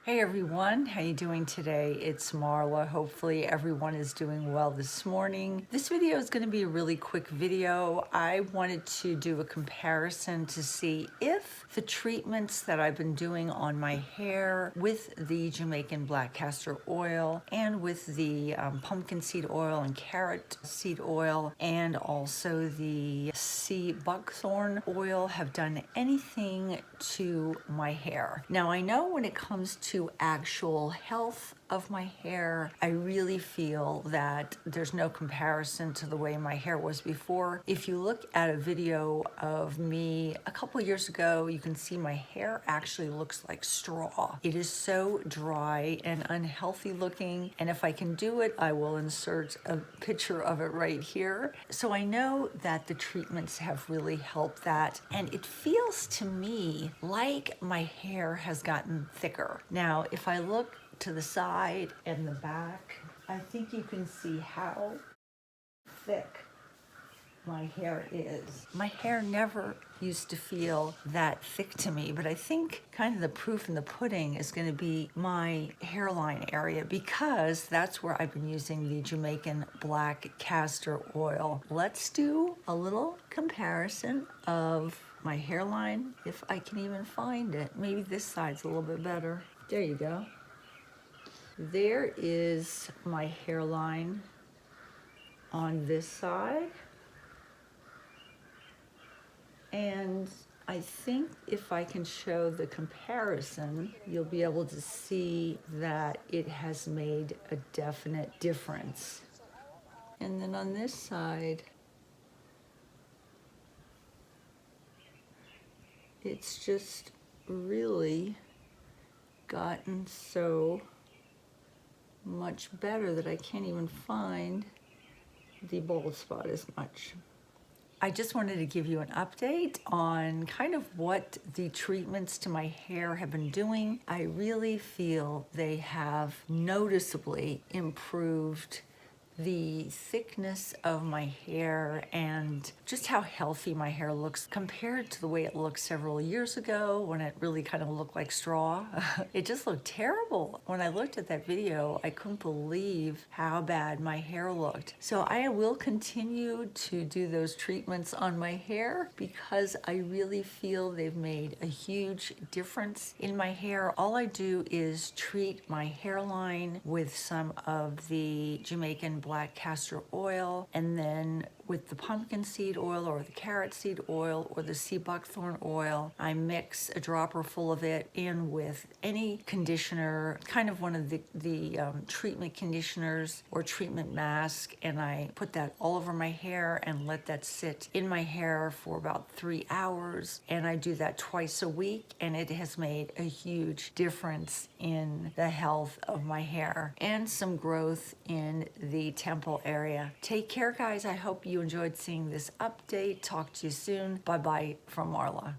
Hey everyone, how you doing today? It's Marla. Hopefully everyone is doing well this morning. This video is going to be a really quick video. I wanted to do a comparison to see if the treatments that I've been doing on my hair with the Jamaican black castor oil and with the pumpkin seed oil and carrot seed oil and also the sea buckthorn oil have done anything to my hair. Now I know when it comes to actual health of my hair, I really feel that there's no comparison to the way my hair was before. If you look at a video of me a couple years ago, you can see my hair actually looks like straw. It is so dry and unhealthy looking, and if I can do it, I will insert a picture of it right here. So I know that the treatments have really helped that, and it feels to me like my hair has gotten thicker. Now, if I look to the side and the back, I think you can see how thick my hair is. My hair never used to feel that thick to me, but I think kind of the proof in the pudding is going to be my hairline area, because that's where I've been using the Jamaican black castor oil. Let's do a little comparison of my hairline, if I can even find it. Maybe this side's a little bit better. There you go. There is my hairline on this side. And I think if I can show the comparison, you'll be able to see that it has made a definite difference. And then on this side, it's just really gotten so much better that I can't even find the bald spot as much. I just wanted to give you an update on kind of what the treatments to my hair have been doing. I really feel they have noticeably improved the thickness of my hair and just how healthy my hair looks compared to the way it looked several years ago when it really kind of looked like straw. It just looked terrible. When I looked at that video, I couldn't believe how bad my hair looked. So I will continue to do those treatments on my hair because I really feel they've made a huge difference in my hair. All I do is treat my hairline with some of the Jamaican black castor oil, and then with the pumpkin seed oil or the carrot seed oil or the sea buckthorn oil, I mix a dropper full of it in with any conditioner, kind of one of the treatment conditioners or treatment mask, and I put that all over my hair and let that sit in my hair for about 3 hours. And I do that twice a week, and it has made a huge difference in the health of my hair and some growth in the temple area. Take care, guys. I hope you enjoyed seeing this update. Talk to you soon. Bye-bye from Marla.